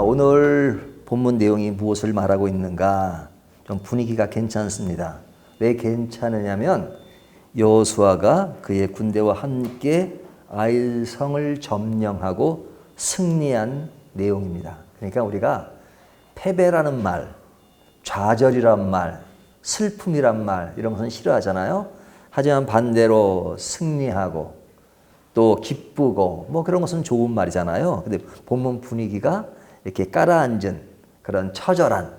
오늘 본문 내용이 무엇을 말하고 있는가? 좀 분위기가 괜찮습니다. 왜 괜찮으냐면 여호수아가 그의 군대와 함께 아이성을 점령하고 승리한 내용입니다. 그러니까 우리가 패배라는 말, 좌절이란 말, 슬픔이란 말 이런 것은 싫어하잖아요. 하지만 반대로 승리하고 또 기쁘고 뭐 그런 것은 좋은 말이잖아요. 근데 본문 분위기가 이렇게 깔아앉은 그런 처절한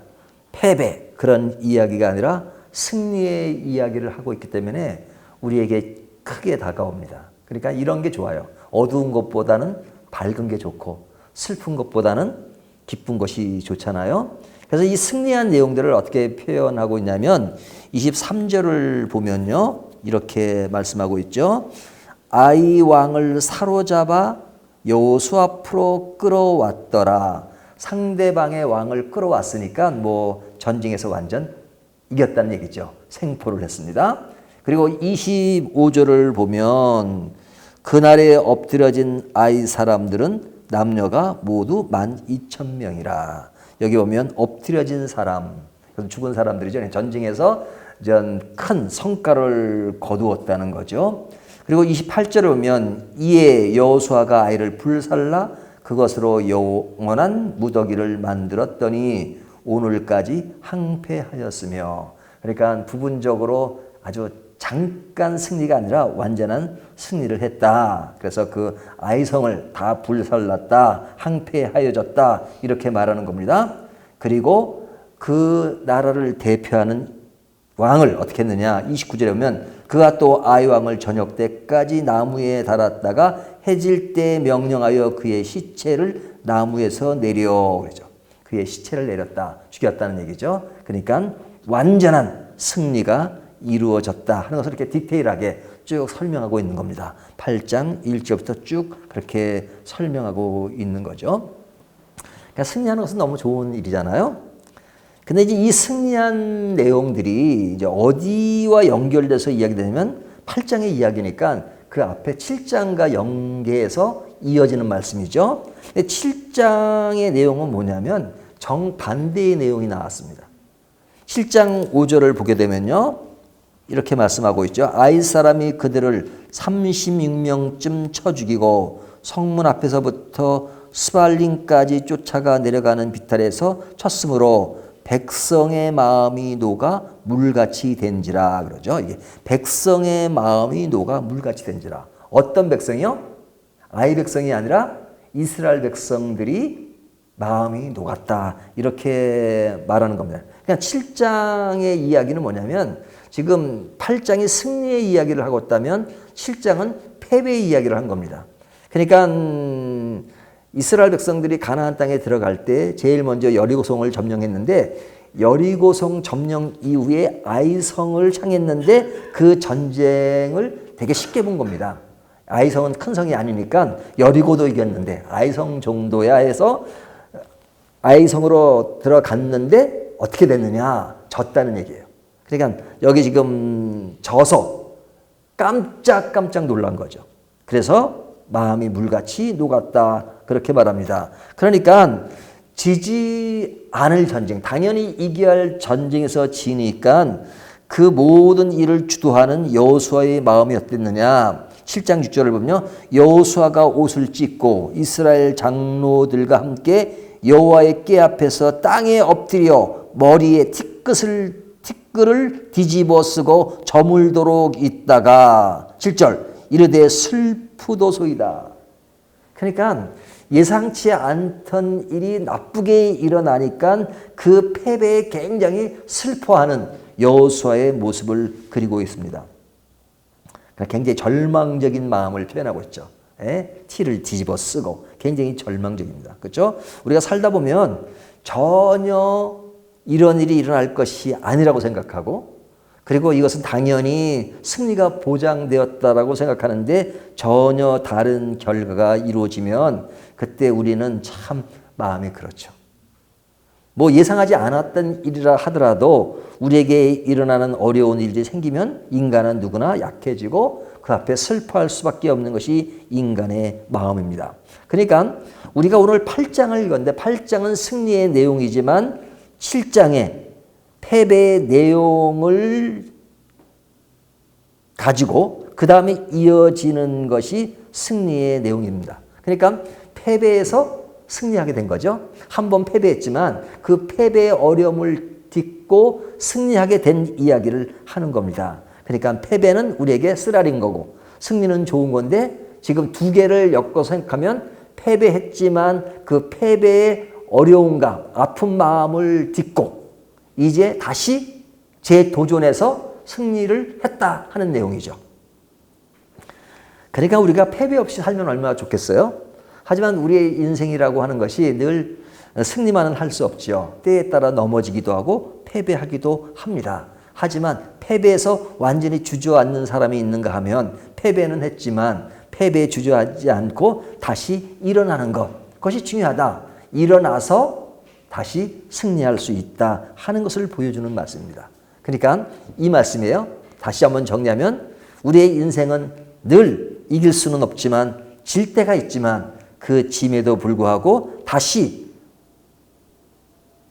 패배 그런 이야기가 아니라 승리의 이야기를 하고 있기 때문에 우리에게 크게 다가옵니다. 그러니까 이런 게 좋아요. 어두운 것보다는 밝은 게 좋고 슬픈 것보다는 기쁜 것이 좋잖아요. 그래서 이 승리한 내용들을 어떻게 표현하고 있냐면 23절을 보면요. 이렇게 말씀하고 있죠. 아이 왕을 사로잡아 여호수아 앞으로 끌어왔더라. 상대방의 왕을 끌어왔으니까 뭐 전쟁에서 완전 이겼다는 얘기죠. 생포를 했습니다. 그리고 25절을 보면 그날에 엎드려진 아이 사람들은 남녀가 모두 12,000명이라. 여기 보면 엎드려진 사람, 죽은 사람들이죠. 전쟁에서 큰 성과를 거두었다는 거죠. 그리고 28절을 보면 이에 여호수아가 아이를 불살라 그것으로 영원한 무더기를 만들었더니 오늘까지 항폐하였으며. 그러니까 부분적으로 아주 잠깐 승리가 아니라 완전한 승리를 했다. 그래서 그 아이성을 다 불살랐다, 항폐하여졌다 이렇게 말하는 겁니다. 그리고 그 나라를 대표하는 왕을 어떻게 했느냐. 29절에 보면 그가 또 아이 왕을 저녁 때까지 나무에 달았다가 해질 때 명령하여 그의 시체를 나무에서 내려 그러죠. 그의 시체를 내렸다, 죽였다는 얘기죠. 그러니까 완전한 승리가 이루어졌다 하는 것을 이렇게 디테일하게 쭉 설명하고 있는 겁니다. 8장 1절부터 쭉 그렇게 설명하고 있는 거죠. 그러니까 승리하는 것은 너무 좋은 일이잖아요. 근데 이제 이 승리한 내용들이 이제 어디와 연결돼서 이야기되냐면 8장의 이야기니까 그 앞에 7장과 연계해서 이어지는 말씀이죠. 근데 7장의 내용은 뭐냐면 정반대의 내용이 나왔습니다. 7장 5절을 보게 되면요. 이렇게 말씀하고 있죠. 아이 사람이 그들을 36명쯤 쳐 죽이고 성문 앞에서부터 스발림까지 쫓아가 내려가는 비탈에서 쳤으므로 백성의 마음이 녹아 물같이 된지라 그러죠. 이게 백성의 마음이 녹아 물같이 된지라. 어떤 백성이요? 아이 백성이 아니라 이스라엘 백성들이 마음이 녹았다. 이렇게 말하는 겁니다. 그냥 7장의 이야기는 뭐냐면 지금 8장이 승리의 이야기를 하고 있다면 7장은 패배의 이야기를 한 겁니다. 그러니까 이스라엘 백성들이 가나안 땅에 들어갈 때 제일 먼저 여리고성을 점령했는데 여리고성 점령 이후에 아이성을 향했는데 그 전쟁을 되게 쉽게 본 겁니다. 아이성은 큰 성이 아니니까 여리고도 이겼는데 아이성 정도야 해서 아이성으로 들어갔는데 어떻게 됐느냐? 졌다는 얘기예요. 그러니까 여기 지금 져서 깜짝 놀란 거죠. 그래서 마음이 물같이 녹았다 그렇게 말합니다. 그러니까 지지 않을 전쟁, 당연히 이겨야 할 전쟁에서 지니까 그 모든 일을 주도하는 여호수아의 마음이 어땠느냐. 7장 6절을 보면요. 여호수아가 옷을 찢고 이스라엘 장로들과 함께 여호와의 궤 앞에서 땅에 엎드려 머리에 티끌을 뒤집어 쓰고 저물도록 있다가 7절 이르되 슬프도소이다. 그러니까 예상치 않던 일이 나쁘게 일어나니까 그 패배에 굉장히 슬퍼하는 여호수아의 모습을 그리고 있습니다. 굉장히 절망적인 마음을 표현하고 있죠. 티를 뒤집어 쓰고 굉장히 절망적입니다. 그렇죠? 우리가 살다 보면 전혀 이런 일이 일어날 것이 아니라고 생각하고 그리고 이것은 당연히 승리가 보장되었다라고 생각하는데 전혀 다른 결과가 이루어지면 그때 우리는 참 마음이 그렇죠. 뭐 예상하지 않았던 일이라 하더라도 우리에게 일어나는 어려운 일이 생기면 인간은 누구나 약해지고 그 앞에 슬퍼할 수밖에 없는 것이 인간의 마음입니다. 그러니까 우리가 오늘 8장을 읽었는데 8장은 승리의 내용이지만 7장에 패배의 내용을 가지고 그 다음에 이어지는 것이 승리의 내용입니다. 그러니까 패배에서 승리하게 된 거죠. 한 번 패배했지만 그 패배의 어려움을 딛고 승리하게 된 이야기를 하는 겁니다. 그러니까 패배는 우리에게 쓰라린 거고 승리는 좋은 건데 지금 두 개를 엮어서 생각하면 패배했지만 그 패배의 어려움과 아픈 마음을 딛고 이제 다시 재도전해서 승리를 했다 하는 내용이죠. 그러니까 우리가 패배 없이 살면 얼마나 좋겠어요? 하지만 우리의 인생이라고 하는 것이 늘 승리만은 할 수 없죠. 때에 따라 넘어지기도 하고 패배하기도 합니다. 하지만 패배에서 완전히 주저앉는 사람이 있는가 하면 패배는 했지만 패배에 주저하지 않고 다시 일어나는 것, 그것이 중요하다. 일어나서 다시 승리할 수 있다 하는 것을 보여주는 말씀입니다. 그러니까 이 말씀이에요. 다시 한번 정리하면 우리의 인생은 늘 이길 수는 없지만 질 때가 있지만 그 짐에도 불구하고 다시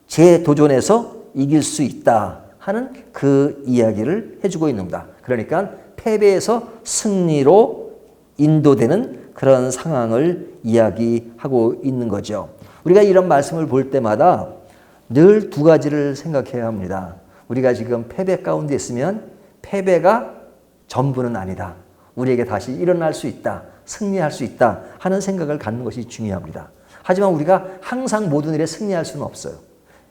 재도전해서 이길 수 있다 하는 그 이야기를 해주고 있는 겁니다. 그러니까 패배에서 승리로 인도되는 그런 상황을 이야기하고 있는 거죠. 우리가 이런 말씀을 볼 때마다 늘 두 가지를 생각해야 합니다. 우리가 지금 패배 가운데 있으면 패배가 전부는 아니다. 우리에게 다시 일어날 수 있다. 승리할 수 있다 하는 생각을 갖는 것이 중요합니다. 하지만 우리가 항상 모든 일에 승리할 수는 없어요.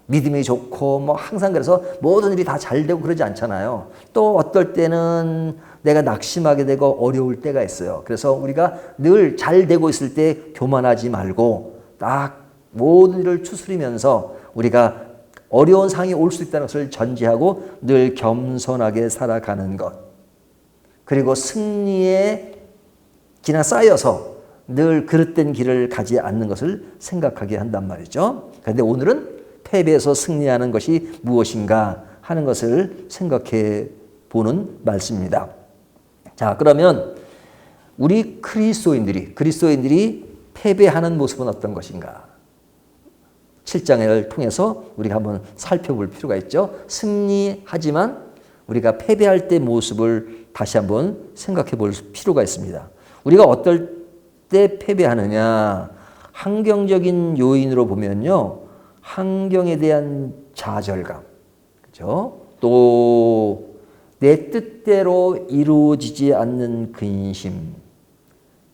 믿음이 좋고 뭐 항상 그래서 모든 일이 다 잘 되고 그러지 않잖아요. 또 어떨 때는 내가 낙심하게 되고 어려울 때가 있어요. 그래서 우리가 늘 잘 되고 있을 때 교만하지 말고 딱 모든 일을 추스리면서 우리가 어려운 상황이 올 수 있다는 것을 전제하고 늘 겸손하게 살아가는 것. 그리고 승리에 그냥 쌓여서 늘 그릇된 길을 가지 않는 것을 생각하게 한단 말이죠. 그런데 오늘은 패배에서 승리하는 것이 무엇인가 하는 것을 생각해 보는 말씀입니다. 자, 그러면 우리 그리스도인들이 패배하는 모습은 어떤 것인가? 7장을 통해서 우리가 한번 살펴볼 필요가 있죠. 승리하지만 우리가 패배할 때 모습을 다시 한번 생각해 볼 필요가 있습니다. 우리가 어떨 때 패배하느냐? 환경적인 요인으로 보면요. 환경에 대한 좌절감, 그렇죠? 또 내 뜻대로 이루어지지 않는 근심,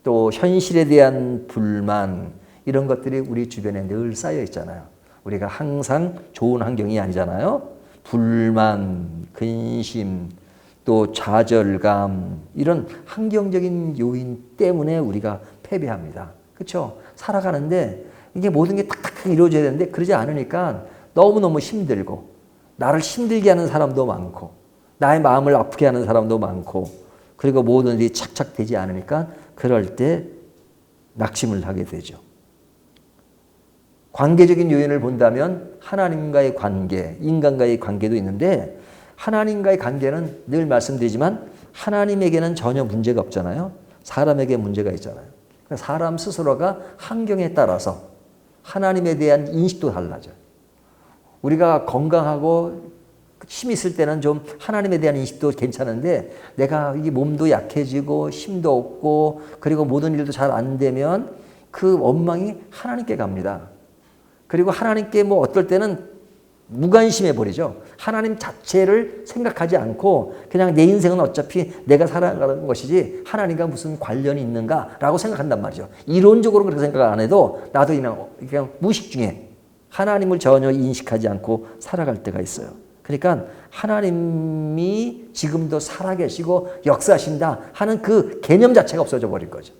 또 현실에 대한 불만, 이런 것들이 우리 주변에 늘 쌓여 있잖아요. 우리가 항상 좋은 환경이 아니잖아요. 불만, 근심, 또 좌절감, 이런 환경적인 요인 때문에 우리가 패배합니다. 그렇죠? 살아가는데 이게 모든 게 탁탁 이루어져야 되는데 그러지 않으니까 너무너무 힘들고 나를 힘들게 하는 사람도 많고 나의 마음을 아프게 하는 사람도 많고 그리고 모든 일이 착착 되지 않으니까 그럴 때 낙심을 하게 되죠. 관계적인 요인을 본다면 하나님과의 관계, 인간과의 관계도 있는데 하나님과의 관계는 늘 말씀드리지만 하나님에게는 전혀 문제가 없잖아요. 사람에게 문제가 있잖아요. 사람 스스로가 환경에 따라서 하나님에 대한 인식도 달라져요. 우리가 건강하고 힘이 있을 때는 좀 하나님에 대한 인식도 괜찮은데 내가 이게 몸도 약해지고 힘도 없고 그리고 모든 일도 잘 안 되면 그 원망이 하나님께 갑니다. 그리고 하나님께 뭐 어떨 때는 무관심해 버리죠. 하나님 자체를 생각하지 않고 그냥 내 인생은 어차피 내가 살아가는 것이지 하나님과 무슨 관련이 있는가라고 생각한단 말이죠. 이론적으로 그렇게 생각 안 해도 나도 그냥 무의식 중에 하나님을 전혀 인식하지 않고 살아갈 때가 있어요. 그러니까 하나님이 지금도 살아계시고 역사하신다 하는 그 개념 자체가 없어져 버린 거죠.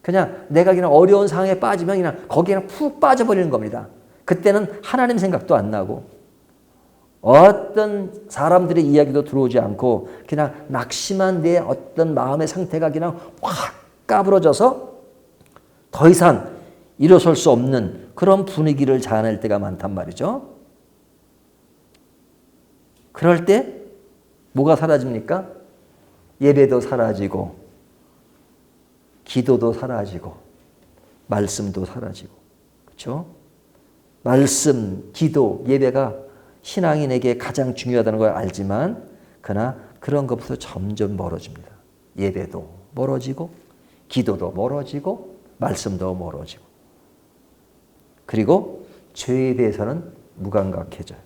그냥 내가 그냥 어려운 상황에 빠지면 그냥 거기에 푹 빠져버리는 겁니다. 그때는 하나님 생각도 안 나고 어떤 사람들의 이야기도 들어오지 않고 그냥 낙심한 내 어떤 마음의 상태가 그냥 확 까부러져서 더 이상 일어설 수 없는 그런 분위기를 자아낼 때가 많단 말이죠. 그럴 때 뭐가 사라집니까? 예배도 사라지고 기도도 사라지고 말씀도 사라지고 그렇죠? 말씀, 기도, 예배가 신앙인에게 가장 중요하다는 걸 알지만 그러나 그런 것부터 점점 멀어집니다. 예배도 멀어지고 기도도 멀어지고 말씀도 멀어지고 그리고 죄에 대해서는 무감각해져요.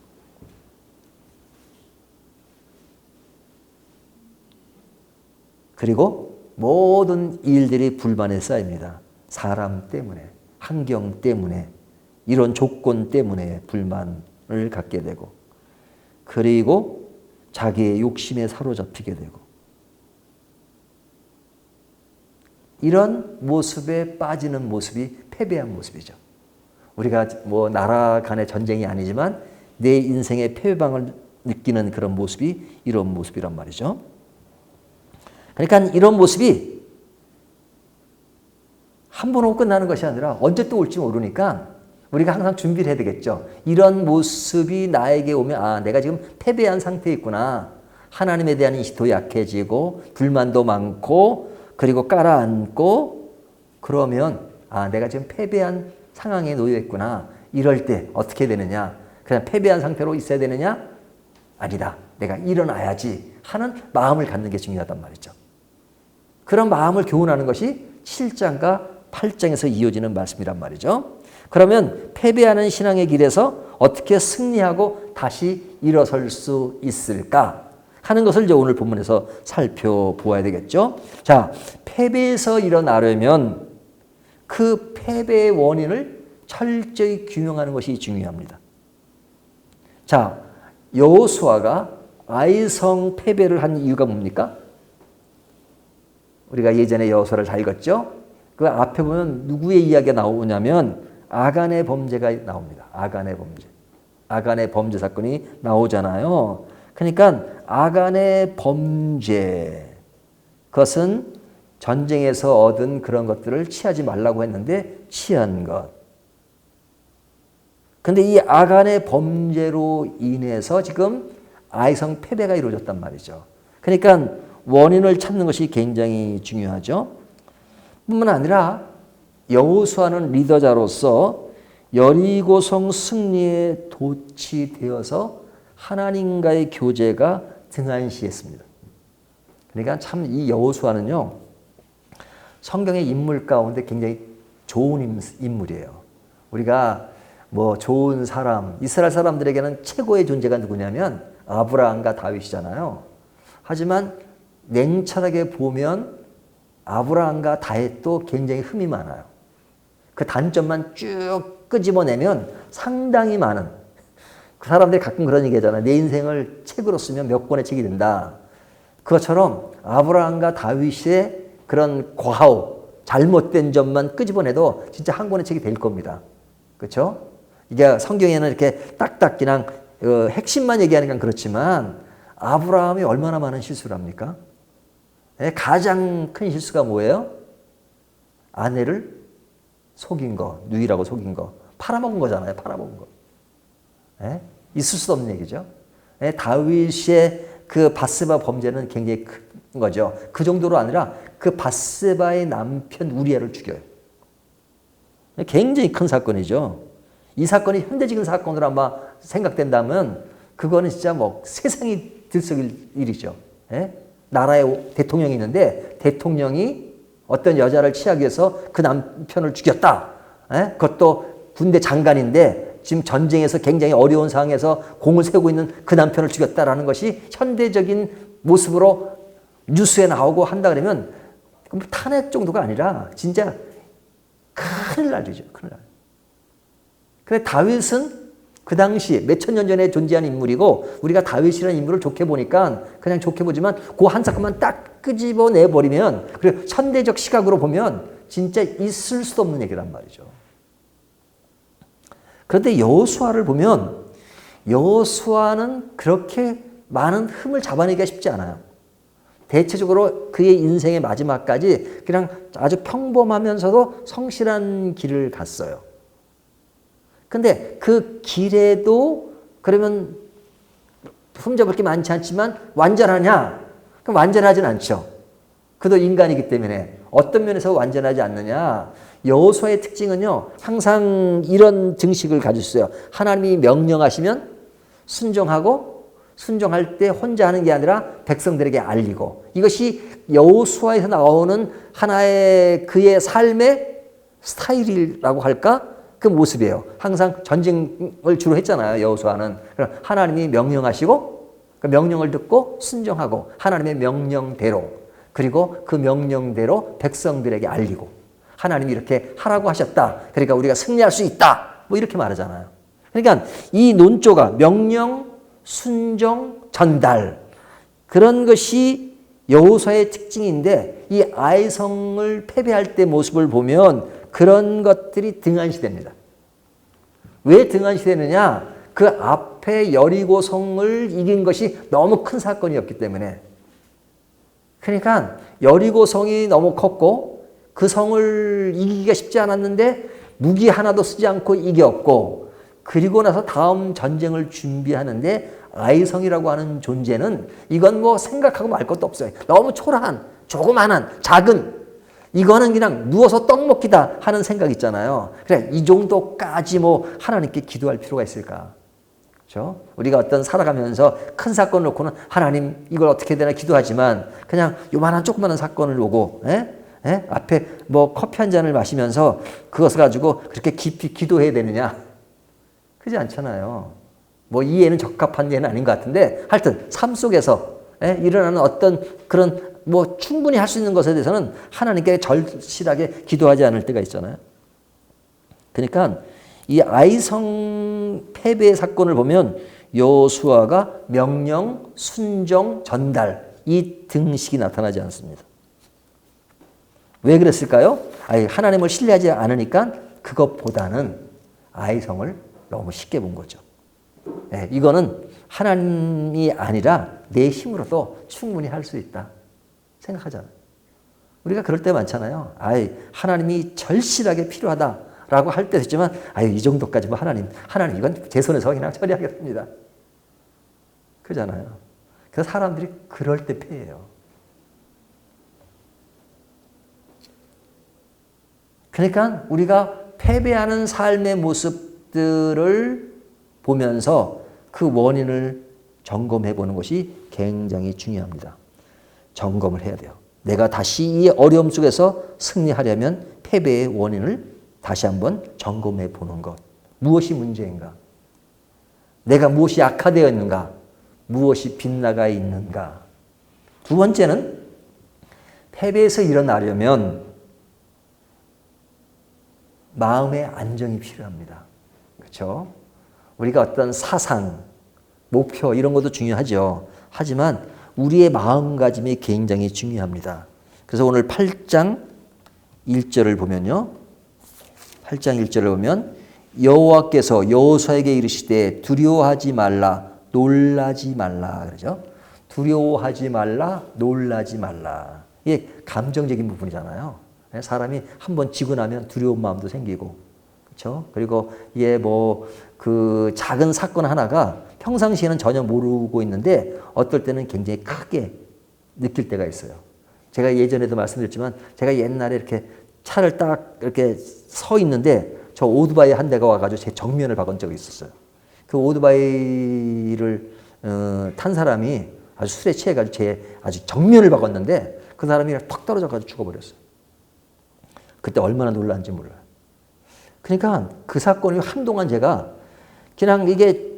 그리고 모든 일들이 불만에 쌓입니다. 사람 때문에, 환경 때문에, 이런 조건 때문에 불만을 갖게 되고 그리고 자기의 욕심에 사로잡히게 되고 이런 모습에 빠지는 모습이 패배한 모습이죠. 우리가 뭐 나라 간의 전쟁이 아니지만 내 인생의 패배방을 느끼는 그런 모습이 이런 모습이란 말이죠. 그러니까 이런 모습이 한 번 오고 끝나는 것이 아니라 언제 또 올지 모르니까 우리가 항상 준비를 해야 되겠죠. 이런 모습이 나에게 오면 아, 내가 지금 패배한 상태에 있구나. 하나님에 대한 인식도 약해지고 불만도 많고 그리고 깔아앉고 그러면 아, 내가 지금 패배한 상황에 놓여 있구나. 이럴 때 어떻게 되느냐? 그냥 패배한 상태로 있어야 되느냐? 아니다. 내가 일어나야지 하는 마음을 갖는 게 중요하단 말이죠. 그런 마음을 교훈하는 것이 7장과 8장에서 이어지는 말씀이란 말이죠. 그러면 패배하는 신앙의 길에서 어떻게 승리하고 다시 일어설 수 있을까 하는 것을 이제 오늘 본문에서 살펴보아야 되겠죠. 자, 패배에서 일어나려면 그 패배의 원인을 철저히 규명하는 것이 중요합니다. 자, 여호수아가 아이성 패배를 한 이유가 뭡니까? 우리가 예전에 여호수아를 다 읽었죠. 그 앞에 보면 누구의 이야기가 나오냐면 아간의 범죄가 나옵니다. 아간의 범죄. 아간의 범죄 사건이 나오잖아요. 그러니까 아간의 범죄, 그것은 전쟁에서 얻은 그런 것들을 취하지 말라고 했는데 취한 것. 근데 이 아간의 범죄로 인해서 지금 아이성 패배가 이루어졌단 말이죠. 그러니까 원인을 찾는 것이 굉장히 중요하죠. 뿐만 아니라 여호수아는 리더자로서 여리고성 승리에 도취되어서 하나님과의 교제가 등한시했습니다. 그러니까 참 이 여호수아는요, 성경의 인물 가운데 굉장히 좋은 인물이에요. 우리가 뭐 좋은 사람, 이스라엘 사람들에게는 최고의 존재가 누구냐면 아브라함과 다윗이잖아요. 하지만 냉철하게 보면 아브라함과 다윗도 굉장히 흠이 많아요. 그 단점만 쭉 끄집어내면 상당히 많은, 그 사람들이 가끔 그런 얘기 하잖아요. 내 인생을 책으로 쓰면 몇 권의 책이 된다. 그것처럼 아브라함과 다윗의 그런 과오, 잘못된 점만 끄집어내도 진짜 한 권의 책이 될 겁니다. 그렇죠? 이게 성경에는 이렇게 딱딱 그냥 핵심만 얘기하니까 그렇지만 아브라함이 얼마나 많은 실수를 합니까? 가장 큰 실수가 뭐예요? 아내를 속인 거, 누이라고 속인 거. 팔아먹은 거잖아요. 팔아먹은 거. 있을 수 없는 얘기죠. 다윗의 그 바세바 범죄는 굉장히 큰 거죠. 그 정도로 아니라 그 바세바의 남편 우리아를 죽여요. 굉장히 큰 사건이죠. 이 사건이 현대적인 사건으로 아마 생각된다면 그거는 진짜 뭐 세상이 들썩일 일이죠. 나라에 대통령이 있는데 대통령이 어떤 여자를 취하기 위해서 그 남편을 죽였다. 그것도 군대 장관인데 지금 전쟁에서 굉장히 어려운 상황에서 공을 세우고 있는 그 남편을 죽였다라는 것이 현대적인 모습으로 뉴스에 나오고 한다 그러면 탄핵 정도가 아니라 진짜 큰일 날이죠. 큰일 날. 근데 다윗은 그 당시 몇천 년 전에 존재한 인물이고 우리가 다윗이라는 인물을 좋게 보니까 그냥 좋게 보지만 그 한 사건만 딱 끄집어내버리면 그리고 현대적 시각으로 보면 진짜 있을 수도 없는 얘기란 말이죠. 그런데 여호수아를 보면 여호수아는 그렇게 많은 흠을 잡아내기가 쉽지 않아요. 대체적으로 그의 인생의 마지막까지 그냥 아주 평범하면서도 성실한 길을 갔어요. 근데 그 길에도 그러면 흠잡을 게 많지 않지만 완전하냐? 그럼 완전하진 않죠. 그도 인간이기 때문에. 어떤 면에서 완전하지 않느냐? 여호수아의 특징은요, 항상 이런 증식을 가지고 있어요. 하나님이 명령하시면 순종하고, 순종할 때 혼자 하는 게 아니라 백성들에게 알리고, 이것이 여호수아에서 나오는 하나의 그의 삶의 스타일이라고 할까? 그 모습이에요. 항상 전쟁을 주로 했잖아요, 여호수아는. 하나님이 명령하시고, 그 명령을 듣고 순종하고, 하나님의 명령대로, 그리고 그 명령대로 백성들에게 알리고, 하나님이 이렇게 하라고 하셨다, 그러니까 우리가 승리할 수 있다, 뭐 이렇게 말하잖아요. 그러니까 이 논조가 명령, 순종, 전달, 그런 것이 여호수아의 특징인데, 이 아이성을 패배할 때 모습을 보면 그런 것들이 등한시됩니다. 왜 등한시되느냐? 그 앞에 여리고성을 이긴 것이 너무 큰 사건이었기 때문에. 그러니까 여리고성이 너무 컸고 그 성을 이기기가 쉽지 않았는데 무기 하나도 쓰지 않고 이겼고, 그리고 나서 다음 전쟁을 준비하는데 아이성이라고 하는 존재는 이건 뭐 생각하고 말 것도 없어요. 너무 초라한, 조그만한, 작은, 이거는 그냥 누워서 떡 먹기다 하는 생각 있잖아요. 그래, 이 정도까지 뭐 하나님께 기도할 필요가 있을까? 그렇죠? 우리가 어떤 살아가면서 큰 사건을 놓고는 하나님 이걸 어떻게 되나 기도하지만, 그냥 요만한 조그만한 사건을 놓고 앞에 뭐 커피 한 잔을 마시면서 그것을 가지고 그렇게 깊이 기도해야 되느냐? 그렇지 않잖아요. 뭐 이해는 적합한 예는 아닌 것 같은데, 하여튼 삶 속에서 일어나는 어떤 그런 뭐 충분히 할 수 있는 것에 대해서는 하나님께 절실하게 기도하지 않을 때가 있잖아요. 그러니까 이 아이성 패배의 사건을 보면 여호수아가 명령, 순종, 전달, 이 등식이 나타나지 않습니다. 왜 그랬을까요? 하나님을 신뢰하지 않으니까 그것보다는 아이성을 너무 쉽게 본 거죠. 이거는 하나님이 아니라 내 힘으로도 충분히 할 수 있다 생각하잖아요. 우리가 그럴 때 많잖아요. 하나님이 절실하게 필요하다라고 할 때도 있지만, 이 정도까지 뭐 하나님 이건 제 손에서 그냥 처리하겠습니다. 그러잖아요. 그래서 사람들이 그럴 때 패해요. 그러니까 우리가 패배하는 삶의 모습들을 보면서 그 원인을 점검해 보는 것이 굉장히 중요합니다. 점검을 해야 돼요. 내가 다시 이 어려움 속에서 승리하려면 패배의 원인을 다시 한번 점검해 보는 것. 무엇이 문제인가? 내가 무엇이 악화되었는가? 무엇이 빗나가 있는가? 두 번째는 패배에서 일어나려면 마음의 안정이 필요합니다. 그렇죠? 우리가 어떤 사상, 목표 이런 것도 중요하죠. 하지만 우리의 마음가짐이 굉장히 중요합니다. 그래서 오늘 8장 1절을 보면요. 8장 1절을 보면 여호와께서 여호수아에게 이르시되 두려워하지 말라, 놀라지 말라 그러죠. 두려워하지 말라, 놀라지 말라. 이게 감정적인 부분이잖아요. 사람이 한번 지고 나면 두려운 마음도 생기고, 그렇죠? 그리고 이게 뭐 그 작은 사건 하나가 평상시에는 전혀 모르고 있는데 어떨 때는 굉장히 크게 느낄 때가 있어요. 제가 예전에도 말씀드렸지만, 제가 옛날에 이렇게 차를 딱 이렇게 서 있는데 저 오토바이 한 대가 와가지고 제 정면을 박은 적이 있었어요. 그 오토바이를 탄 사람이 아주 술에 취해가지고 제 아주 정면을 박았는데 그 사람이 턱 떨어져가지고 죽어버렸어요. 그때 얼마나 놀랐는지 몰라요. 그러니까 그 사건이 한동안 제가 그냥 이게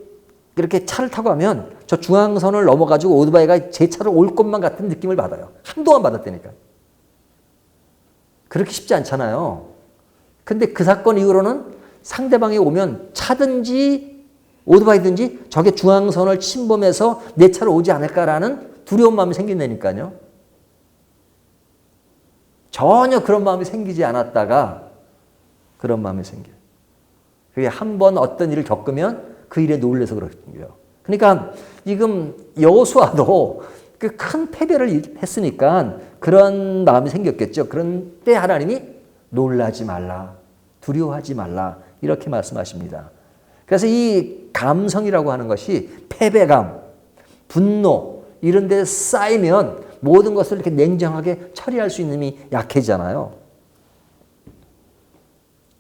이렇게 차를 타고 가면 저 중앙선을 넘어가지고 오토바이가 제 차로 올 것만 같은 느낌을 받아요. 한동안 받았다니까. 그렇게 쉽지 않잖아요. 근데 그 사건 이후로는 상대방이 오면 차든지 오토바이든지 저게 중앙선을 침범해서 내 차로 오지 않을까라는 두려운 마음이 생긴다니까요. 전혀 그런 마음이 생기지 않았다가 그런 마음이 생겨요. 그게 한 번 어떤 일을 겪으면 그 일에 놀라서 그렇고요. 그러니까 지금 여호수아도 그 큰 패배를 했으니까 그런 마음이 생겼겠죠. 그런데 하나님이 놀라지 말라, 두려워하지 말라 이렇게 말씀하십니다. 그래서 이 감성이라고 하는 것이 패배감, 분노 이런 데 쌓이면 모든 것을 이렇게 냉정하게 처리할 수 있는 힘이 약해지잖아요.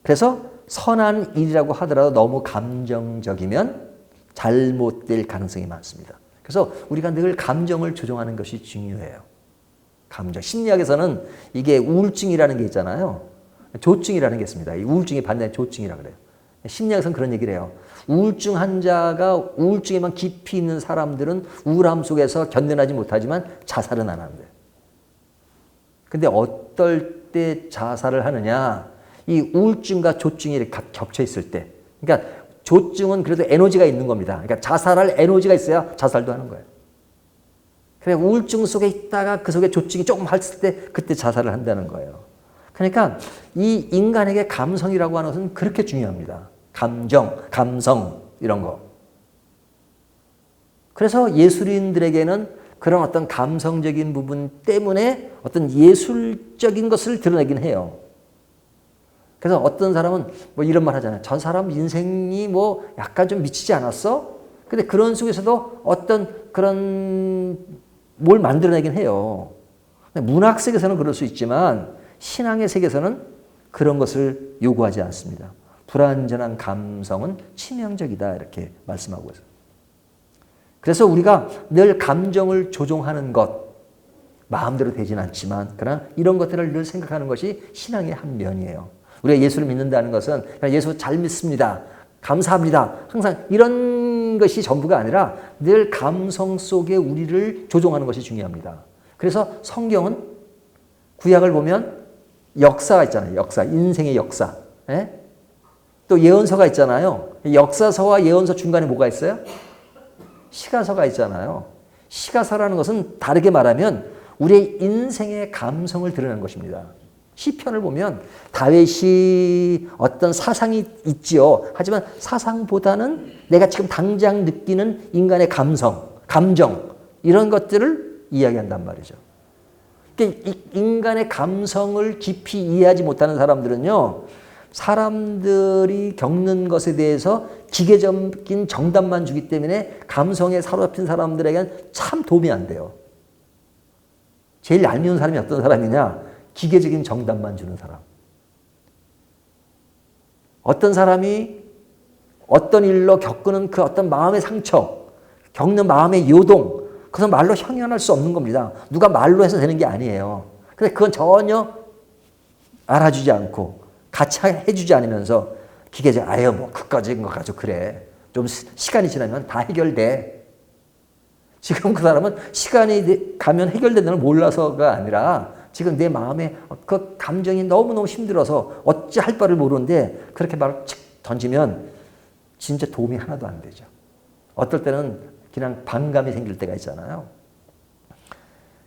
그래서 선한 일이라고 하더라도 너무 감정적이면 잘못될 가능성이 많습니다. 그래서 우리가 늘 감정을 조종하는 것이 중요해요. 감정. 심리학에서는 이게 우울증이라는 게 있잖아요. 조증이라는 게 있습니다. 이 우울증이 반대로 조증이라고 그래요. 심리학에서는 그런 얘기를 해요. 우울증 환자가 우울증에만 깊이 있는 사람들은 우울함 속에서 견뎌내지 못하지만 자살은 안 한대요. 근데 어떨 때 자살을 하느냐? 이 우울증과 조증이 이렇게 겹쳐 있을 때. 그러니까 조증은 그래도 에너지가 있는 겁니다. 그러니까 자살할 에너지가 있어야 자살도 하는 거예요. 그래 우울증 속에 있다가 그 속에 조증이 조금 했을 때 그때 자살을 한다는 거예요. 그러니까 이 인간에게 감성이라고 하는 것은 그렇게 중요합니다. 감정, 감성 이런 거. 그래서 예술인들에게는 그런 어떤 감성적인 부분 때문에 어떤 예술적인 것을 드러내긴 해요. 그래서 어떤 사람은 뭐 이런 말 하잖아요. 저 사람 인생이 뭐 약간 좀 미치지 않았어? 근데 그런 속에서도 어떤 그런 뭘 만들어내긴 해요. 문학 세계에서는 그럴 수 있지만 신앙의 세계에서는 그런 것을 요구하지 않습니다. 불완전한 감성은 치명적이다 이렇게 말씀하고 있어요. 그래서 우리가 늘 감정을 조종하는 것 마음대로 되진 않지만 그러나 이런 것들을 늘 생각하는 것이 신앙의 한 면이에요. 우리가 예수를 믿는다는 것은 그냥 예수 잘 믿습니다. 감사합니다. 항상 이런 것이 전부가 아니라 늘 감성 속에 우리를 조종하는 것이 중요합니다. 그래서 성경은 구약을 보면 역사가 있잖아요. 역사, 인생의 역사. 예? 또 예언서가 있잖아요. 역사서와 예언서 중간에 뭐가 있어요? 시가서가 있잖아요. 시가서라는 것은 다르게 말하면 우리의 인생의 감성을 드러내는 것입니다. 시편을 보면 다윗이 어떤 사상이 있지요. 하지만 사상보다는 내가 지금 당장 느끼는 인간의 감성, 감정 이런 것들을 이야기한단 말이죠. 그러니까 인간의 감성을 깊이 이해하지 못하는 사람들은요. 사람들이 겪는 것에 대해서 기계적인 정답만 주기 때문에 감성에 사로잡힌 사람들에게는 참 도움이 안 돼요. 제일 얄미운 사람이 어떤 사람이냐? 기계적인 정답만 주는 사람. 어떤 사람이 어떤 일로 겪는 그 어떤 마음의 상처, 겪는 마음의 요동, 그것은 말로 형용할 수 없는 겁니다. 누가 말로 해서 되는 게 아니에요. 근데 그건 전혀 알아주지 않고 같이 해주지 않으면서 기계적, 아유, 뭐, 그까지인 것 가지고 그래. 좀 시간이 지나면 다 해결돼. 지금 그 사람은 시간이 가면 해결되는 걸 몰라서가 아니라 지금 내 마음에 그 감정이 너무너무 힘들어서 어찌할 바를 모르는데 그렇게 말을 칙 던지면 진짜 도움이 하나도 안 되죠. 어떨 때는 그냥 반감이 생길 때가 있잖아요.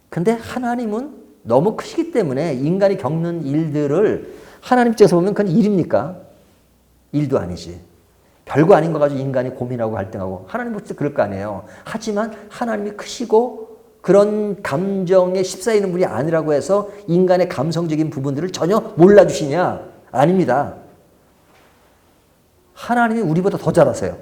근데 하나님은 너무 크시기 때문에 인간이 겪는 일들을 하나님 입장에서 보면 그건 일입니까? 일도 아니지. 별거 아닌 거 가지고 인간이 고민하고 갈등하고 하나님 볼 때 그럴 거 아니에요. 하지만 하나님이 크시고 그런 감정에 휩싸이는 분이 아니라고 해서 인간의 감성적인 부분들을 전혀 몰라주시냐? 아닙니다. 하나님이 우리보다 더 잘 아세요.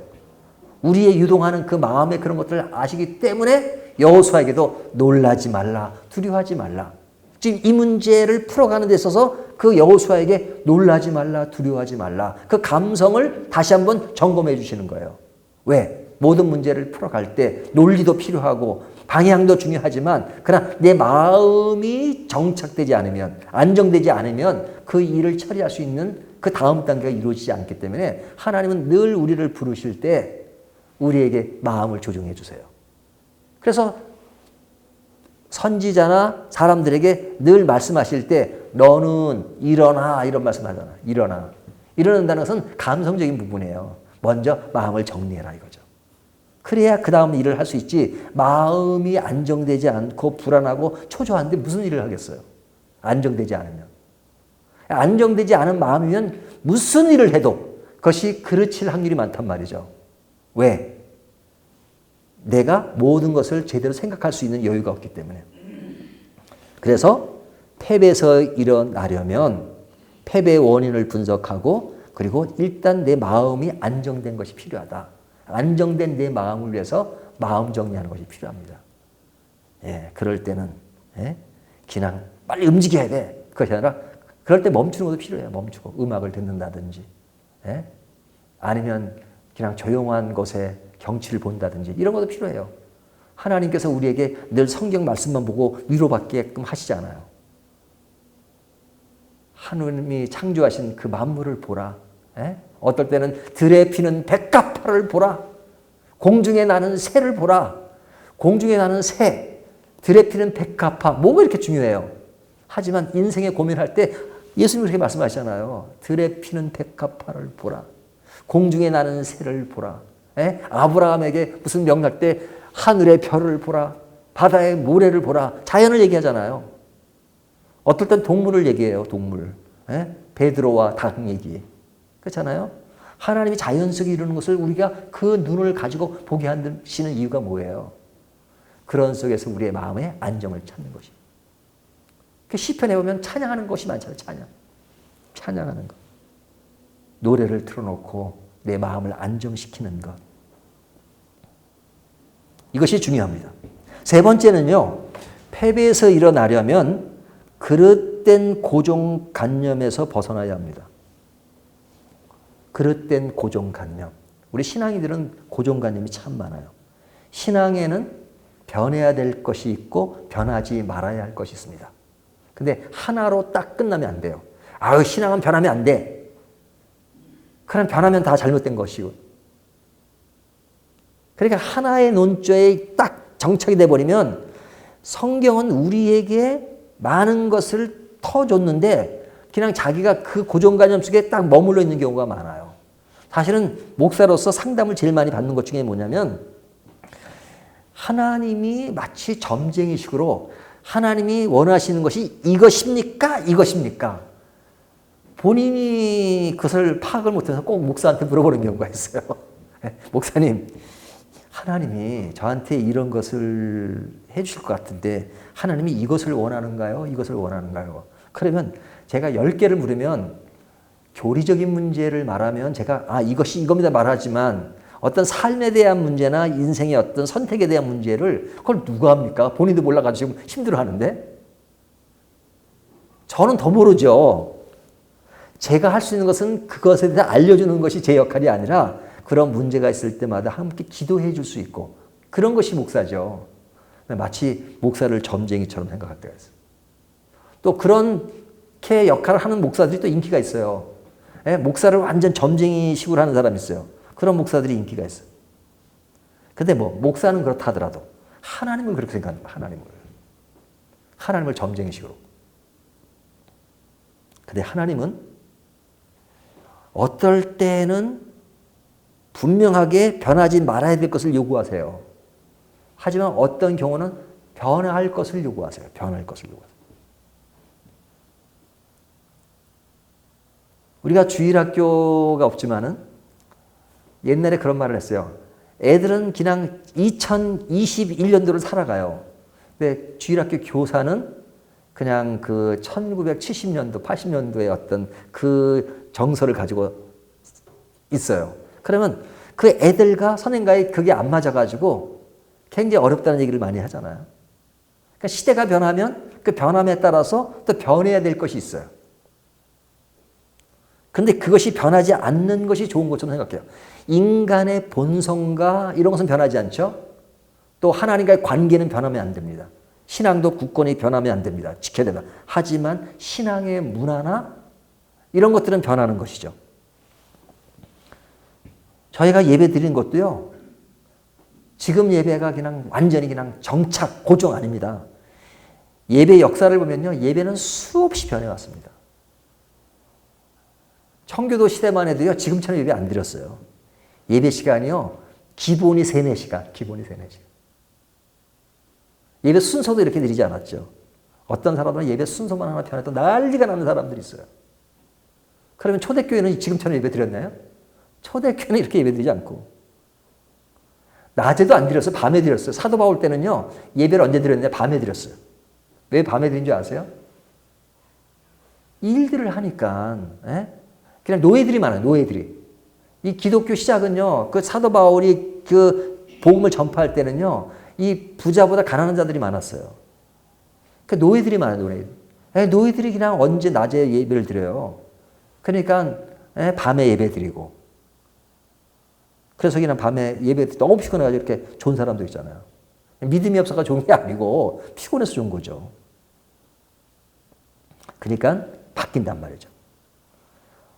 우리의 유동하는 그 마음의 그런 것들을 아시기 때문에 여호수아에게도 놀라지 말라, 두려워하지 말라. 지금 이 문제를 풀어가는 데 있어서 그 여호수아에게 놀라지 말라, 두려워하지 말라. 그 감성을 다시 한번 점검해 주시는 거예요. 왜? 모든 문제를 풀어갈 때 논리도 필요하고 방향도 중요하지만 그러나 내 마음이 정착되지 않으면, 안정되지 않으면 그 일을 처리할 수 있는 그 다음 단계가 이루어지지 않기 때문에 하나님은 늘 우리를 부르실 때 우리에게 마음을 조정해 주세요. 그래서 선지자나 사람들에게 늘 말씀하실 때 너는 일어나 이런 말씀하잖아요. 일어나. 일어난다는 것은 감성적인 부분이에요. 먼저 마음을 정리해라 이거죠. 그래야 그 다음 일을 할 수 있지 마음이 안정되지 않고 불안하고 초조한데 무슨 일을 하겠어요. 안정되지 않으면. 안정되지 않은 마음이면 무슨 일을 해도 그것이 그르칠 확률이 많단 말이죠. 왜? 내가 모든 것을 제대로 생각할 수 있는 여유가 없기 때문에. 그래서 패배에서 일어나려면 패배의 원인을 분석하고 그리고 일단 내 마음이 안정된 것이 필요하다. 안정된 내 마음을 위해서 마음 정리하는 것이 필요합니다. 예, 그럴 때는 예? 그냥 빨리 움직여야 돼. 그것이 아니라 그럴 때 멈추는 것도 필요해요. 멈추고 음악을 듣는다든지, 예? 아니면 그냥 조용한 곳에 경치를 본다든지 이런 것도 필요해요. 하나님께서 우리에게 늘 성경 말씀만 보고 위로받게끔 하시지 않아요. 하느님이 창조하신 그 만물을 보라. 예? 어떨 때는 들에 피는 백합화를 보라. 공중에 나는 새를 보라. 공중에 나는 새, 들에 피는 백합화. 뭐가 이렇게 중요해요? 하지만 인생에 고민할 때 예수님 그렇게 말씀하시잖아요. 들에 피는 백합화를 보라. 공중에 나는 새를 보라. 예? 아브라함에게 무슨 명날 때 하늘의 별을 보라. 바다의 모래를 보라. 자연을 얘기하잖아요. 어떨 땐 동물을 얘기해요. 동물. 예? 베드로와 닭 얘기. 그렇잖아요. 하나님이 자연 속에 이루는 것을 우리가 그 눈을 가지고 보게 하시는 이유가 뭐예요? 그런 속에서 우리의 마음의 안정을 찾는 것이. 그 시편에 보면 찬양하는 것이 많잖아요. 찬양하는 것. 노래를 틀어놓고 내 마음을 안정시키는 것. 이것이 중요합니다. 세 번째는요. 패배에서 일어나려면 그릇된 고정관념에서 벗어나야 합니다. 그릇된 고정관념. 우리 신앙이들은 고정관념이 참 많아요. 신앙에는 변해야 될 것이 있고 변하지 말아야 할 것이 있습니다. 근데 하나로 딱 끝나면 안 돼요. 아유, 신앙은 변하면 안 돼. 그럼 변하면 다 잘못된 것이고. 그러니까 하나의 논조에 딱 정착이 돼버리면 성경은 우리에게 많은 것을 터줬는데 그냥 자기가 그 고정관념 속에 딱 머물러 있는 경우가 많아요. 사실은 목사로서 상담을 제일 많이 받는 것 중에 뭐냐면 하나님이 마치 점쟁이식으로 하나님이 원하시는 것이 이것입니까? 이것입니까? 본인이 그것을 파악을 못해서 꼭 목사한테 물어보는 경우가 있어요. 목사님, 하나님이 저한테 이런 것을 해주실 것 같은데 하나님이 이것을 원하는가요? 이것을 원하는가요? 그러면 제가 10개를 물으면 교리적인 문제를 말하면 제가 이것이 이겁니다 말하지만 어떤 삶에 대한 문제나 인생의 어떤 선택에 대한 문제를 그걸 누가 합니까? 본인도 몰라가지고 지금 힘들어하는데 저는 더 모르죠. 제가 할 수 있는 것은 그것에 대해 알려주는 것이 제 역할이 아니라 그런 문제가 있을 때마다 함께 기도해 줄 수 있고 그런 것이 목사죠. 마치 목사를 점쟁이처럼 생각할 때가 있어요. 또 그렇게 역할을 하는 목사들이 또 인기가 있어요. 목사를 완전 점쟁이식으로 하는 사람이 있어요. 그런 목사들이 인기가 있어요. 근데 목사는 그렇다 하더라도 하나님은 그렇게 생각합니다. 하나님을 점쟁이식으로. 근데 하나님은 어떨 때는 분명하게 변하지 말아야 될 것을 요구하세요. 하지만 어떤 경우는 변할 것을 요구하세요. 변할 것을 요구하세요. 우리가 주일학교가 없지만은 옛날에 그런 말을 했어요. 애들은 그냥 2021년도를 살아가요. 근데 주일학교 교사는 그냥 그 1970년도, 80년도의 어떤 그 정서를 가지고 있어요. 그러면 그 애들과 선생님과의 그게 안 맞아가지고 굉장히 어렵다는 얘기를 많이 하잖아요. 그러니까 시대가 변하면 그 변함에 따라서 또 변해야 될 것이 있어요. 근데 그것이 변하지 않는 것이 좋은 것처럼 생각해요. 인간의 본성과 이런 것은 변하지 않죠. 또 하나님과의 관계는 변하면 안 됩니다. 신앙도 굳건히 변하면 안 됩니다. 지켜야 된다. 하지만 신앙의 문화나 이런 것들은 변하는 것이죠. 저희가 예배 드리는 것도요. 지금 예배가 그냥 완전히 그냥 정착, 고정 아닙니다. 예배 역사를 보면요. 예배는 수없이 변해왔습니다. 청교도 시대만 해도요. 지금처럼 예배 안 드렸어요. 예배 시간이요. 기본이 3, 4시간. 기본이 3, 4시간. 예배 순서도 이렇게 드리지 않았죠. 어떤 사람들은 예배 순서만 하나 변해도 난리가 나는 사람들이 있어요. 그러면 초대교회는 지금처럼 예배 드렸나요? 초대교회는 이렇게 예배 드리지 않고. 낮에도 안 드렸어요. 밤에 드렸어요. 사도 바울 때는요. 예배를 언제 드렸냐? 밤에 드렸어요. 왜 밤에 드린 줄 아세요? 일들을 하니까. 그냥 노예들이 많아요. 노예들이. 이 기독교 시작은요. 그 사도 바울이 그 복음을 전파할 때는요. 이 부자보다 가난한 자들이 많았어요. 그 노예들이 많아요, 노예들. 노예들이 그냥 언제 낮에 예배를 드려요. 그러니까 밤에 예배 드리고. 그래서 그냥 밤에 예배 너무 피곤해가지고 이렇게 좋은 사람도 있잖아요. 믿음이 없어서 좋은 게 아니고 피곤해서 좋은 거죠. 그러니까 바뀐단 말이죠.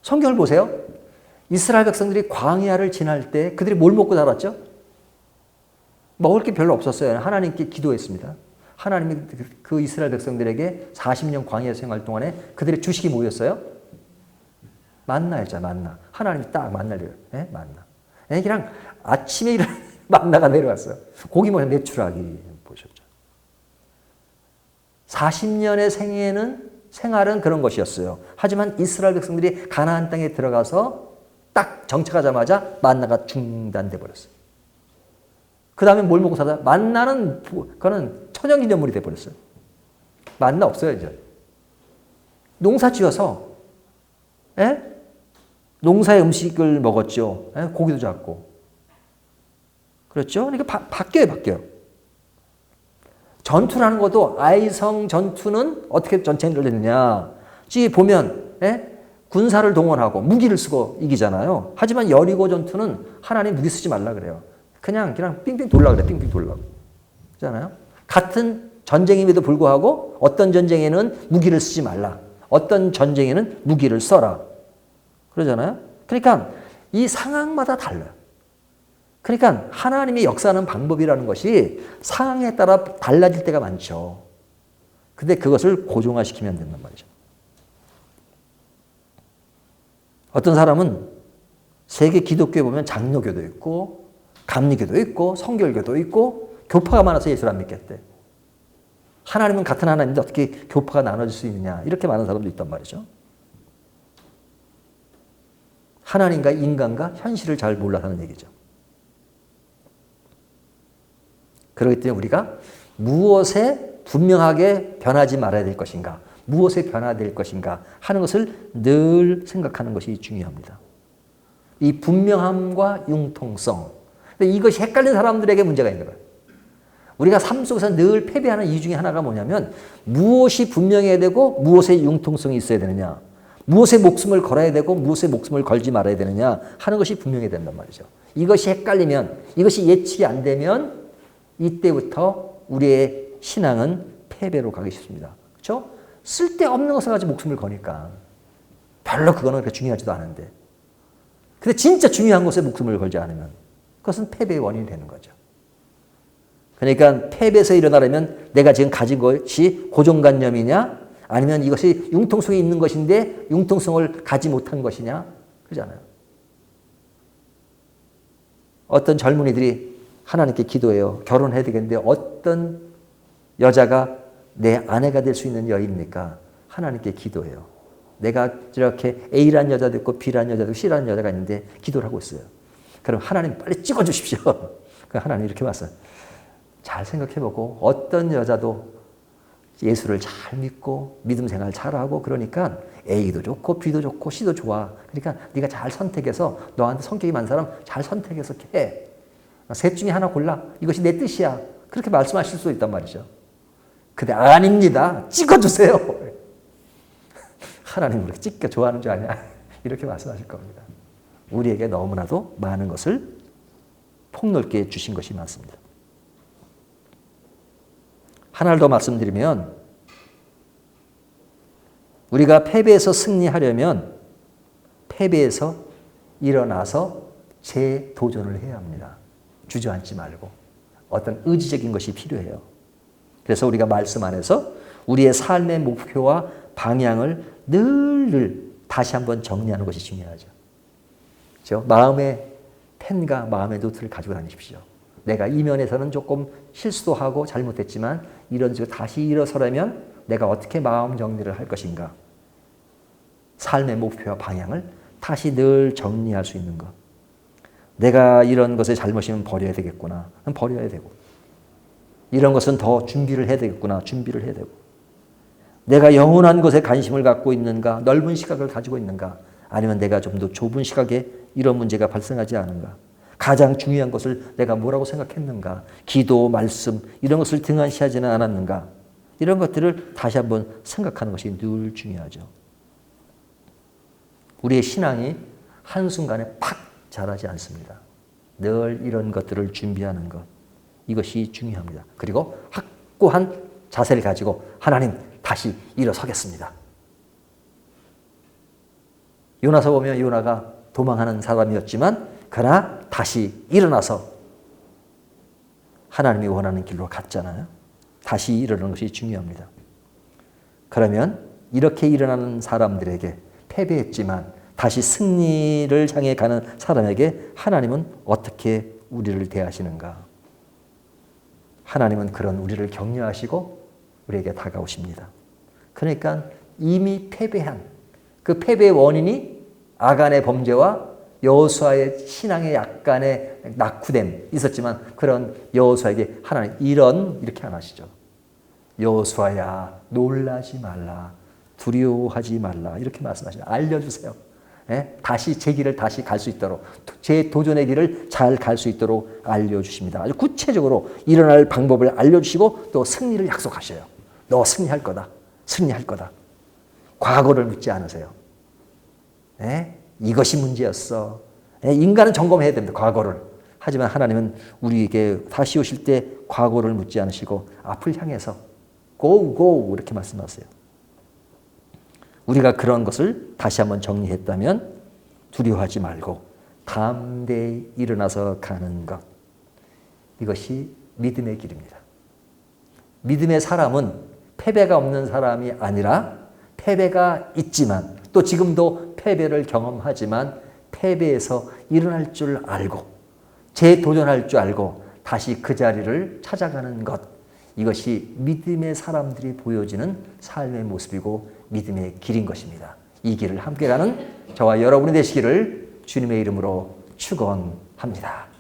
성경을 보세요. 이스라엘 백성들이 광야를 지날 때 그들이 뭘 먹고 살았죠? 먹을 게 별로 없었어요. 하나님께 기도했습니다. 하나님이 그 이스라엘 백성들에게 40년 광야 생활 동안에 그들의 주식이 뭐였어요? 만나였죠, 만나. 하나님이 딱 만나를, 만나. 그냥 아침에 일어나 만나가 내려왔어요. 고기 뭐냐, 메추라기 보셨죠. 40년의 생활은 그런 것이었어요. 하지만 이스라엘 백성들이 가나안 땅에 들어가서 딱 정착하자마자 만나가 중단돼 버렸어요. 그 다음에 뭘 먹고 살아요? 만나는 그거는 천연기념물이 돼 버렸어요. 만나 없어요 이제. 농사 지어서 농사의 음식을 먹었죠. 고기도 잡고. 그렇죠? 그러니까 바뀌어요. 전투라는 것도 아이성 전투는 어떻게 전쟁을 했느냐. 보면 군사를 동원하고 무기를 쓰고 이기잖아요. 하지만 여리고 전투는 하나님 무기 쓰지 말라 그래요. 그냥 빙빙 돌라 그래. 빙빙 돌라. 그렇잖아요. 같은 전쟁임에도 불구하고 어떤 전쟁에는 무기를 쓰지 말라. 어떤 전쟁에는 무기를 써라. 그러잖아요. 그러니까 이 상황마다 달라요. 그러니까 하나님의 역사하는 방법이라는 것이 상황에 따라 달라질 때가 많죠. 근데 그것을 고정화시키면 된단 말이죠. 어떤 사람은 세계 기독교에 보면 장로교도 있고 감리교도 있고 성결교도 있고 교파가 많아서 예수를 안 믿겠대. 하나님은 같은 하나님인데 어떻게 교파가 나눠질 수 있느냐. 이렇게 많은 사람도 있단 말이죠. 하나님과 인간과 현실을 잘 몰라서 하는 얘기죠. 그렇기 때문에 우리가 무엇에 분명하게 변하지 말아야 될 것인가, 무엇에 변화될 것인가 하는 것을 늘 생각하는 것이 중요합니다. 이 분명함과 융통성. 근데 이것이 헷갈리는 사람들에게 문제가 있는 거예요. 우리가 삶 속에서 늘 패배하는 이유 중에 하나가 뭐냐면 무엇이 분명해야 되고 무엇에 융통성이 있어야 되느냐, 무엇에 목숨을 걸어야 되고 무엇에 목숨을 걸지 말아야 되느냐 하는 것이 분명해야 된단 말이죠. 이것이 헷갈리면, 이것이 예측이 안 되면 이때부터 우리의 신앙은 패배로 가기 쉽습니다. 그렇죠? 쓸데없는 것을 가지고 목숨을 거니까 별로 그거는 그렇게 중요하지도 않은데, 근데 진짜 중요한 것에 목숨을 걸지 않으면 그것은 패배의 원인이 되는 거죠. 그러니까 패배에서 일어나려면 내가 지금 가진 것이 고정관념이냐 아니면 이것이 융통성이 있는 것인데 융통성을 가지 못한 것이냐, 그러잖아요. 어떤 젊은이들이 하나님께 기도해요. 결혼해야 되겠는데 어떤 여자가 내 아내가 될 수 있는 여인입니까? 하나님께 기도해요. 내가 저렇게 A라는 여자도 있고 B라는 여자도 있고 C라는 여자가 있는데 기도를 하고 있어요. 그럼 하나님 빨리 찍어주십시오. 하나님 이렇게 봤어요. 잘 생각해보고 어떤 여자도 예수를 잘 믿고 믿음 생활 잘하고 그러니까 A도 좋고 B도 좋고 C도 좋아. 그러니까 네가 잘 선택해서 너한테 성격이 많은 사람 잘 선택해서 해. 셋 중에 하나 골라. 이것이 내 뜻이야. 그렇게 말씀하실 수 있단 말이죠. 근데 아닙니다. 찍어주세요. 하나님 그렇게 찍겨 좋아하는 줄 아냐? 이렇게 말씀하실 겁니다. 우리에게 너무나도 많은 것을 폭넓게 주신 것이 많습니다. 하나를 더 말씀드리면 우리가 패배에서 승리하려면 패배에서 일어나서 재도전을 해야 합니다. 주저앉지 말고 어떤 의지적인 것이 필요해요. 그래서 우리가 말씀 안에서 우리의 삶의 목표와 방향을 늘 다시 한번 정리하는 것이 중요하죠. 그렇죠? 마음의 펜과 마음의 노트를 가지고 다니십시오. 내가 이 면에서는 조금 실수도 하고 잘못했지만 이런 식으로 다시 일어서려면 내가 어떻게 마음 정리를 할 것인가. 삶의 목표와 방향을 다시 늘 정리할 수 있는 것. 내가 이런 것의 잘못이면 버려야 되겠구나. 그럼 버려야 되고. 이런 것은 더 준비를 해야 되겠구나. 준비를 해야 되고. 내가 영원한 것에 관심을 갖고 있는가? 넓은 시각을 가지고 있는가? 아니면 내가 좀 더 좁은 시각에 이런 문제가 발생하지 않은가? 가장 중요한 것을 내가 뭐라고 생각했는가? 기도, 말씀 이런 것을 등한시하지는 않았는가? 이런 것들을 다시 한번 생각하는 것이 늘 중요하죠. 우리의 신앙이 한순간에 팍 자라지 않습니다. 늘 이런 것들을 준비하는 것, 이것이 중요합니다. 그리고 확고한 자세를 가지고 하나님 다시 일어서겠습니다. 요나서 보면 요나가 도망하는 사람이었지만 그러나 다시 일어나서 하나님이 원하는 길로 갔잖아요. 다시 일어나는 것이 중요합니다. 그러면 이렇게 일어나는 사람들에게 패배했지만 다시 승리를 향해 가는 사람에게 하나님은 어떻게 우리를 대하시는가? 하나님은 그런 우리를 격려하시고 우리에게 다가오십니다. 그러니까 이미 패배한 그 패배의 원인이 아간의 범죄와 여호수아의 신앙에 약간의 낙후됨 있었지만 그런 여호수아에게 하나님 이렇게 안 하시죠. 여호수아야 놀라지 말라, 두려워하지 말라 이렇게 말씀하시죠. 알려주세요. 다시 제 길을 다시 갈 수 있도록 제 도전의 길을 잘 갈 수 있도록 알려주십니다. 아주 구체적으로 일어날 방법을 알려주시고 또 승리를 약속하셔요. 너 승리할 거다. 승리할 거다. 과거를 묻지 않으세요. 이것이 문제였어. 인간은 점검해야 됩니다. 과거를. 하지만 하나님은 우리에게 다시 오실 때 과거를 묻지 않으시고 앞을 향해서 go, go 이렇게 말씀하세요. 우리가 그런 것을 다시 한번 정리했다면 두려워하지 말고 담대히 일어나서 가는 것. 이것이 믿음의 길입니다. 믿음의 사람은 패배가 없는 사람이 아니라 패배가 있지만 또 지금도 패배를 경험하지만 패배에서 일어날 줄 알고 재도전할 줄 알고 다시 그 자리를 찾아가는 것. 이것이 믿음의 사람들이 보여지는 삶의 모습이고 믿음의 길인 것입니다. 이 길을 함께 가는 저와 여러분이 되시기를 주님의 이름으로 축원합니다.